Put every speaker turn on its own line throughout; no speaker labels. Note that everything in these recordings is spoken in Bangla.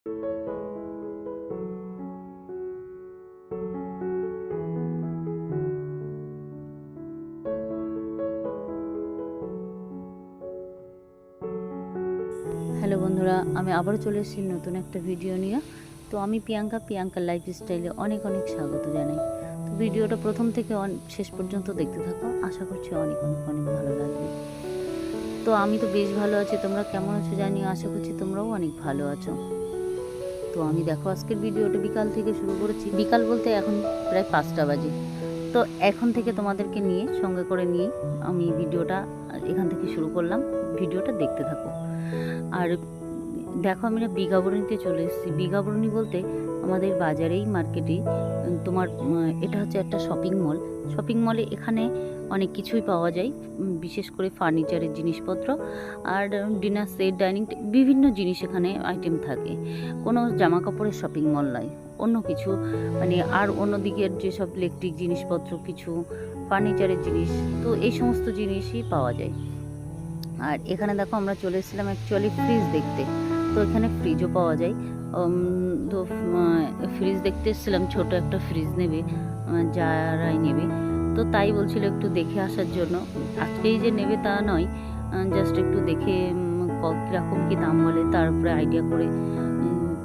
হ্যালো বন্ধুরা, আমি আবারও চলে এসেছি নতুন একটা ভিডিও নিয়ে। তো আমি প্রিয়াঙ্কার লাইফস্টাইলে অনেক অনেক স্বাগত জানাই। তো ভিডিওটা প্রথম থেকে শেষ পর্যন্ত দেখতে থাকো, আশা করছি অনেক অনেক অনেক ভালো লাগবে। তো আমি তো বেশ ভালো আছি, তোমরা কেমন আছো জানিও, আশা করছি তোমরাও অনেক ভালো আছো। তো আমি দেখো আজকের ভিডিওটা বিকাল থেকে শুরু করেছি। বিকাল বলতে এখন প্রায় 5টা বাজে। তো এখন থেকে তোমাদেরকে নিয়ে সঙ্গে করে নিয়ে আমি ভিডিওটা এখান থেকে শুরু করলাম। ভিডিওটা দেখতে থাকো। আর দেখো আমি না বিঘাবরণীতে চলে এসেছি। বিঘাবরণী বলতে আমাদের বাজারেই মার্কেটে তোমার এটা হচ্ছে একটা শপিং মল। শপিং মলে এখানে অনেক কিছুই পাওয়া যায়, বিশেষ করে ফার্নিচারের জিনিসপত্র আর ডিনার সেট, ডাইনিং, বিভিন্ন জিনিস এখানে আইটেম থাকে। কোনো জামা কাপড়ের শপিং মল নয়, অন্য কিছু মানে আর অন্যদিকের যেসব ইলেকট্রিক জিনিসপত্র, কিছু ফার্নিচারের জিনিস, তো এই সমস্ত জিনিসই পাওয়া যায়। আর এখানে দেখো আমরা চলে এসেছিলাম অ্যাকচুয়ালি ফ্রিজ দেখতে। তো এখানে ফ্রিজও পাওয়া যায়। তো ফ্রিজ দেখতে এসেছিলাম, ছোট একটা ফ্রিজ নেবে যারাই নেবে, তো তাই বলছিল একটু দেখে আসার জন্য। আজকেই যে নেবে তা নয়, জাস্ট একটু দেখে কীরকম কী দাম বলে তার উপরে আইডিয়া করে,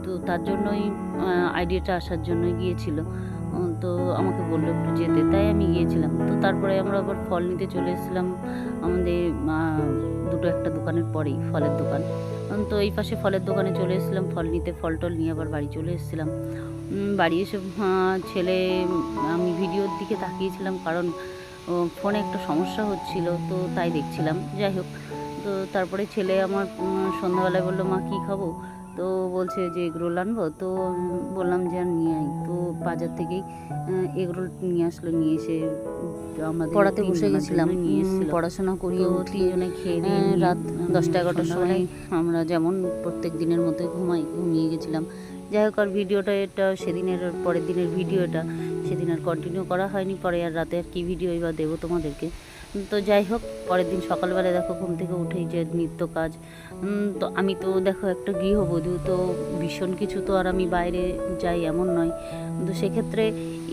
তো তার জন্যই আইডিয়াটা আসার জন্যই গিয়েছিল। তো আমাকে বললো একটু যেতে, তাই আমি গিয়েছিলাম। তো তারপরে আমরা আবার ফল নিতে চলে এসেছিলাম আমাদের একটা দোকানের পরেই, ফলের দোকান। তো এই পাশে ফলের দোকানে চলে এসেছিলাম ফল নিতে। ফল টল নিয়ে আবার বাড়ি চলে এসেছিলাম। বাড়ি এসে ছেলে, আমি ভিডিওর দিকে তাকিয়েছিলাম কারণ ফোনে একটা সমস্যা হচ্ছিল, তো তাই দেখছিলাম। যাই হোক, তো তারপরে ছেলে আমার সন্ধ্যাবেলায় বললো, মা কী খাবো? তো বলছে যে এগরোল আনবো। তো বললাম যে আর নিয়ে আই। তো বাজার থেকেই এগরোল নিয়ে আসলো। নিয়ে এসে আমাদের পড়াতে বসে গেছিলাম, নিয়ে এসেছিল। পড়াশোনা করিয়ে তিনজনে খেয়ে দিয়ে রাত 10টা-11টার সময় আমরা যেমন প্রত্যেক দিনের মতোই ঘুমিয়ে গেছিলাম। যাই হোক, আর ভিডিওটা এটা সেদিনের পরের দিনের ভিডিও, এটা সেদিন আর কন্টিনিউ করা হয়নি। পরে আর রাতে আর কী ভিডিও এবার দেবো তোমাদেরকে। তো যাই হোক, পরের দিন সকালবেলা দেখো ঘুম থেকে উঠেই যে নিত্য কাজ। তো আমি তো দেখো একটা গৃহবধূ, তো ভীষণ কিছু তো আর আমি বাইরে যাই এমন নয়। তো সেক্ষেত্রে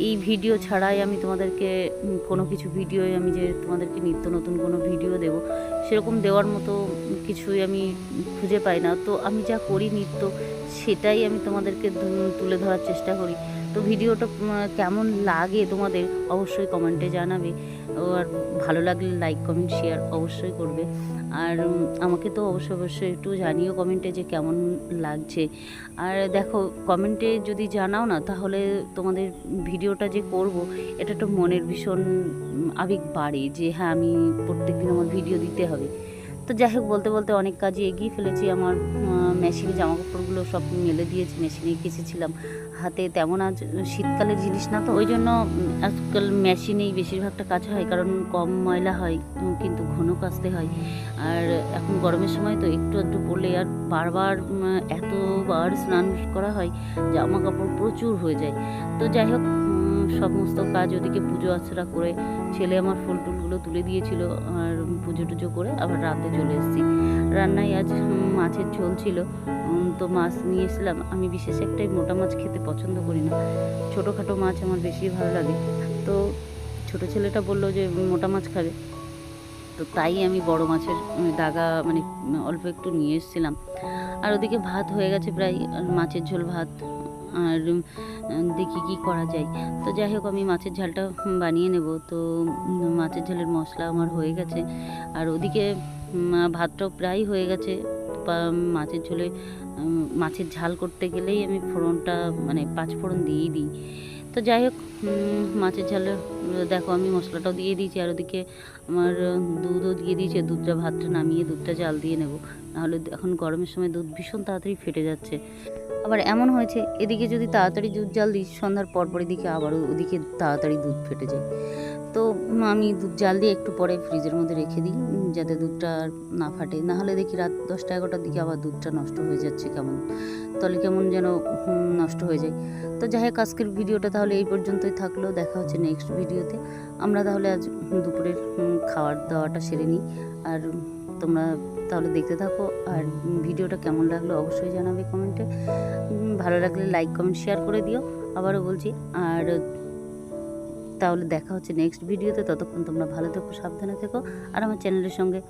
এই ভিডিও ছাড়াই আমি তোমাদেরকে কোনো কিছু ভিডিওই আমি যে তোমাদেরকে নিত্য নতুন কোনো ভিডিও দেব, সেরকম দেওয়ার মতো কিছুই আমি খুঁজে পাই না। তো আমি যা করি নিত্য, সেটাই আমি তোমাদেরকে তুলে ধরার চেষ্টা করি। তো ভিডিওটা কেমন লাগে তোমাদের অবশ্যই কমেন্টে জানাবে। আর ভালো লাগলে লাইক, কমেন্ট, শেয়ার অবশ্যই করবে। আর আমাকে তো অবশ্যই একটু জানিও কমেন্টে যে কেমন লাগছে। আর দেখো, কমেন্টে যদি জানাও না, তাহলে তোমাদের ভিডিওটা যে করব, এটা একটু মনের ভীষণ আবেগ বাড়ে যে হ্যাঁ, আমি প্রত্যেকদিন আমার ভিডিও দিতে হবে। তো যাই হোক, বলতে বলতে অনেক কাজই এগিয়ে ফেলেছি। আমার মেশিনে জামা কাপড়গুলো সব মেলে দিয়েছি, মেশিনে কেচেছিলাম। হাতে তেমন আজ শীতকালের জিনিস না, তো ওই জন্য আজকাল মেশিনেই বেশিরভাগটা কাজ হয়, কারণ কম ময়লা হয় কিন্তু ঘন কাচতে হয়। আর এখন গরমের সময় তো একটু একটু পড়লে আর বারবার এতবার স্নান করা হয়, জামা কাপড় প্রচুর হয়ে যায়। তো যাই হোক, সমস্ত কাজ ওদিকে পুজো আর্চনা করে ছেলে আমার ফুল টুলগুলো তুলে দিয়েছিল, আর পুজো টুজো করে আবার রাতে চলে এসেছি। রান্নায় আজ মাছের ঝোল ছিল। তো মাছ নিয়ে এসেছিলাম। আমি বিশেষ একটাই মোটা মাছ খেতে পছন্দ করি না, ছোটোখাটো মাছ আমার বেশি ভালো লাগে। তো ছোটো ছেলেটা বললো যে মোটা মাছ খাবে, তো তাই আমি বড় মাছের ডাগা মানে অল্প একটু নিয়ে এসেছিলাম। আর ওদিকে ভাত হয়ে গেছে প্রায়, মাছের ঝোল ভাত। আর দেখি কি করা যায়। তো যাই হোক, আমি মাছের ঝালটা বানিয়ে নেব। তো মাছের ঝালের মশলা আমার হয়ে গেছে, আর ওদিকে ভাতটাও প্রায় হয়ে গেছে। মাছের ঝোলে মাছের ঝাল করতে গেলেই আমি ফোড়নটা মানে 5 ফোড়ন দিয়েই দিই। তো যাই হোক, মাছের ঝালে দেখো আমি মশলাটাও দিয়ে দিয়েছি, আর ওদিকে আমার দুধও দিয়ে দিয়েছে। দুধটা, ভাতটা নামিয়ে দুধটা জাল দিয়ে নেব, নাহলে এখন গরমের সময় দুধ ভীষণ তাড়াতাড়ি ফেটে যাচ্ছে। আবার এমন হয়েছে, এদিকে যদি তাড়াতাড়ি দুধ জাল দিই, সন্ধ্যার পর এদিকে আবারও ওদিকে তাড়াতাড়ি দুধ ফেটে যায়। তো আমি দুধ জাল দিয়ে একটু পরে ফ্রিজের মধ্যে রেখে দিই, যাতে দুধটা না ফাটে। নাহলে দেখি রাত 10টা-11টার দিকে আবার দুধটা নষ্ট হয়ে যাচ্ছে, কেমন যেন নষ্ট হয়ে যায়। তো যাই হোক, আজকের ভিডিওটা তাহলে এই পর্যন্তই থাকলো। দেখা হচ্ছে নেক্সট ভিডিওতে। আমরা তাহলে আজ দুপুরের খাওয়ার দাওয়াটা সেরে নিই। আর তোমরা তাহলে দেখতে থাকো। আর ভিডিওটা কেমন লাগলো অবশ্যই জানাবে কমেন্টে। ভালো লাগলে লাইক কমেন্ট শেয়ার করে দিও, আবারও বলছি। আর তাহলে দেখা হচ্ছে নেক্সট ভিডিওতে। ততক্ষণ তোমরা ভালো থেকো, সাবধানে থেকো, আর আমার চ্যানেলের সঙ্গে